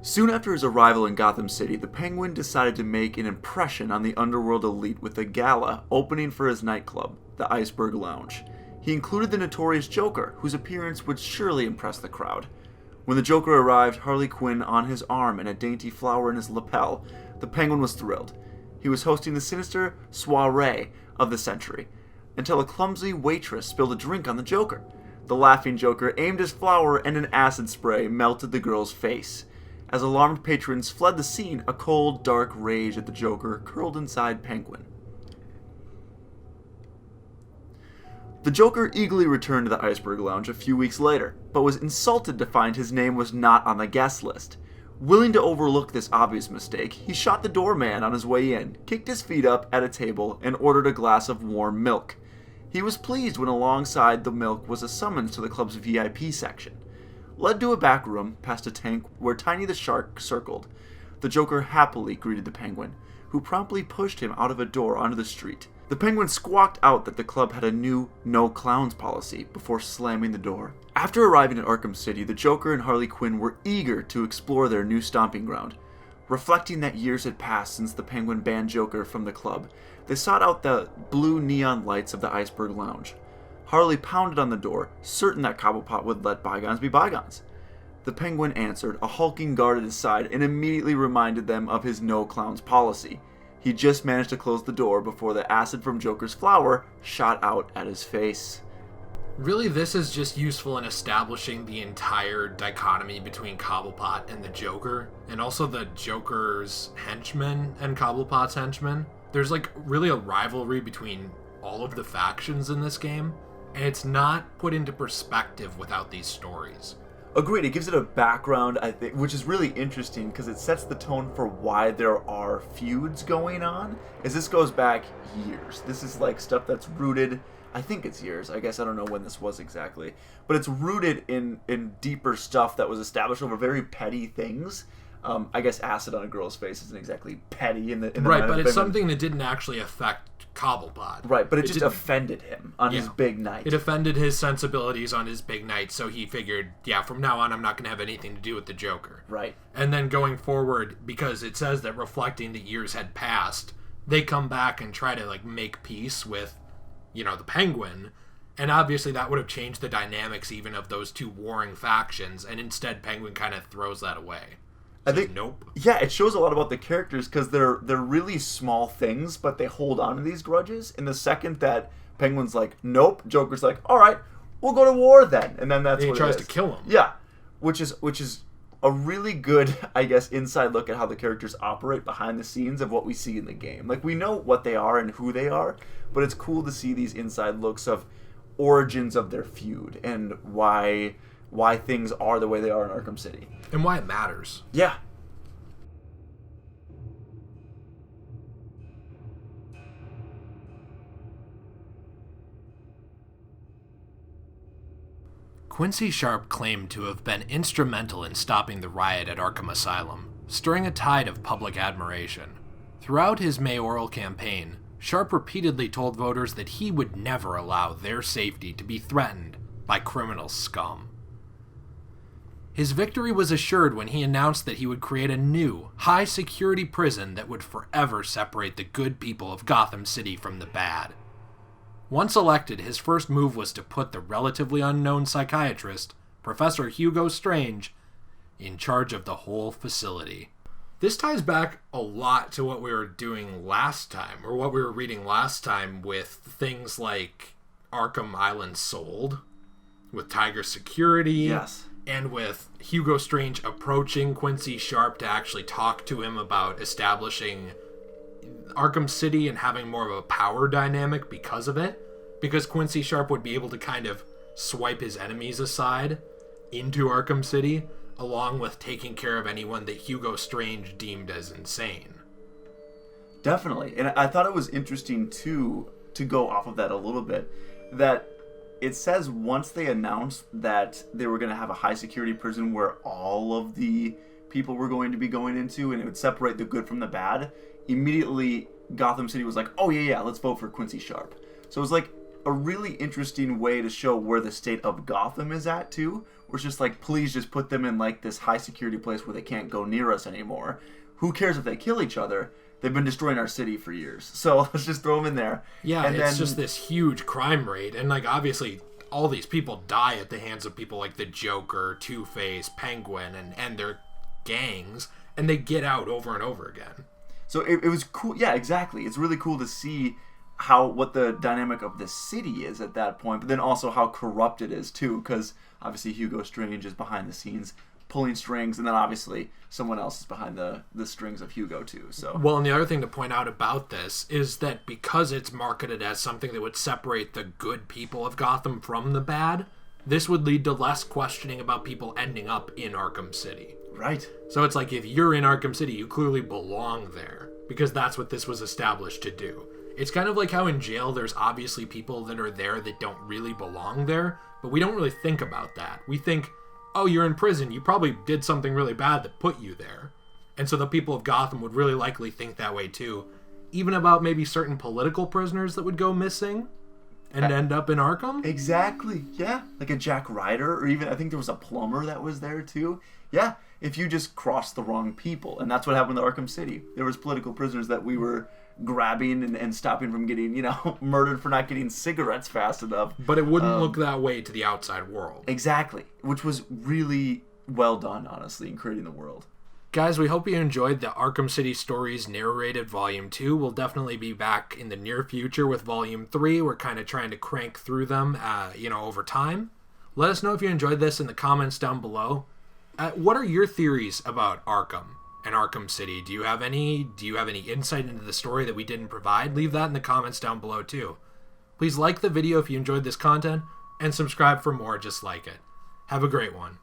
Soon after his arrival in Gotham City, the Penguin decided to make an impression on the underworld elite with a gala opening for his nightclub, the Iceberg Lounge. He included the notorious Joker, whose appearance would surely impress the crowd. When the Joker arrived, Harley Quinn on his arm and a dainty flower in his lapel, the Penguin was thrilled. He was hosting the sinister soiree of the century, until a clumsy waitress spilled a drink on the Joker. The laughing Joker aimed his flower and an acid spray melted the girl's face. As alarmed patrons fled the scene, a cold, dark rage at the Joker curled inside Penguin. The Joker eagerly returned to the Iceberg Lounge a few weeks later, but was insulted to find his name was not on the guest list. Willing to overlook this obvious mistake, he shot the doorman on his way in, kicked his feet up at a table, and ordered a glass of warm milk. He was pleased when alongside the milk was a summons to the club's VIP section. Led to a back room, past a tank where Tiny the Shark circled, the Joker happily greeted the Penguin, who promptly pushed him out of a door onto the street. The Penguin squawked out that the club had a new no clowns policy before slamming the door. After arriving at Arkham City, the Joker and Harley Quinn were eager to explore their new stomping ground. Reflecting that years had passed since the Penguin banned Joker from the club, they sought out the blue neon lights of the Iceberg Lounge. Harley pounded on the door, certain that Cobblepot would let bygones be bygones. The Penguin answered, a hulking guard at his side, and immediately reminded them of his no clowns policy. He just managed to close the door before the acid from Joker's flower shot out at his face. Really, this is just useful in establishing the entire dichotomy between Cobblepot and the Joker, and also the Joker's henchmen and Cobblepot's henchmen. There's really a rivalry between all of the factions in this game, and it's not put into perspective without these stories. Agreed. It gives it a background, I think, which is really interesting because it sets the tone for why there are feuds going on. As this goes back years. This is stuff that's rooted. I think it's years. I guess I don't know when this was exactly, but it's rooted in deeper stuff that was established over very petty things. I guess acid on a girl's face isn't exactly petty in the right, but it's something that didn't actually affect Cobblepot. Right, but it just offended him on his big night. It offended his sensibilities on his big night, so he figured, from now on I'm not going to have anything to do with the Joker. Right. And then going forward, because it says that reflecting that years had passed, they come back and try to make peace with, the Penguin, and obviously that would have changed the dynamics even of those two warring factions, and instead Penguin kind of throws that away. I think nope. Yeah, it shows a lot about the characters because they're really small things, but they hold on to these grudges. And the second that Penguin's like, nope, Joker's like, all right, we'll go to war then, and then that's what he tries to kill him. Yeah, which is a really good, I guess, inside look at how the characters operate behind the scenes of what we see in the game. We know what they are and who they are, but it's cool to see these inside looks of origins of their feud and why things are the way they are in Arkham City. And why it matters. Yeah. Quincy Sharp claimed to have been instrumental in stopping the riot at Arkham Asylum, stirring a tide of public admiration. Throughout his mayoral campaign, Sharp repeatedly told voters that he would never allow their safety to be threatened by criminal scum. His victory was assured when he announced that he would create a new, high-security prison that would forever separate the good people of Gotham City from the bad. Once elected, his first move was to put the relatively unknown psychiatrist, Professor Hugo Strange, in charge of the whole facility. This ties back a lot to what we were doing last time, or what we were reading last time with things like Arkham Island Sold, with Tiger Security. Yes. And with Hugo Strange approaching Quincy Sharp to actually talk to him about establishing Arkham City and having more of a power dynamic because of it. Because Quincy Sharp would be able to kind of swipe his enemies aside into Arkham City, along with taking care of anyone that Hugo Strange deemed as insane. Definitely. And I thought it was interesting, too, to go off of that a little bit, that it says once they announced that they were going to have a high-security prison where all of the people were going to be going into, and it would separate the good from the bad, immediately Gotham City was like, oh, yeah, let's vote for Quincy Sharp. So it was a really interesting way to show where the state of Gotham is at, too. Where it's just like, please just put them in, like, this high-security place where they can't go near us anymore. Who cares if they kill each other? They've been destroying our city for years. So let's just throw them in there. Yeah, and it's then, just this huge crime rate. And, like, obviously, all these people die at the hands of people like the Joker, Two-Face, Penguin, and their gangs. And they get out over and over again. So it was cool. Yeah, exactly. It's really cool to see what the dynamic of the city is at that point, but then also how corrupt it is, too, because obviously Hugo Strange is behind the scenes pulling strings, and then obviously someone else is behind the strings of Hugo too. So well, and the other thing to point out about this is that because it's marketed as something that would separate the good people of Gotham from the bad, this would lead to less questioning about people ending up in Arkham City. Right. So it's like, if you're in Arkham City, you clearly belong there, because that's what this was established to do. It's kind of like how in jail there's obviously people that are there that don't really belong there, but we don't really think about that. We think, oh, you're in prison, you probably did something really bad that put you there. And so the people of Gotham would really likely think that way too. Even about maybe certain political prisoners that would go missing and end up in Arkham. Exactly, yeah. Like a Jack Ryder, or even, I think there was a plumber that was there too. Yeah, if you just crossed the wrong people. And that's what happened to Arkham City. There was political prisoners that we were grabbing and stopping from getting, murdered for not getting cigarettes fast enough. But it wouldn't look that way to the outside world. Exactly, which was really well done, honestly, in creating the world. Guys, we hope you enjoyed the Arkham City Stories Narrated Volume 2. We'll definitely be back in the near future with Volume 3. We're kind of trying to crank through them, over time. Let us know if you enjoyed this in the comments down below. What are your theories about Arkham and Arkham City? Do you have any insight into the story that we didn't provide? Leave that in the comments down below too. Please like the video if you enjoyed this content, and subscribe for more just like it. Have a great one.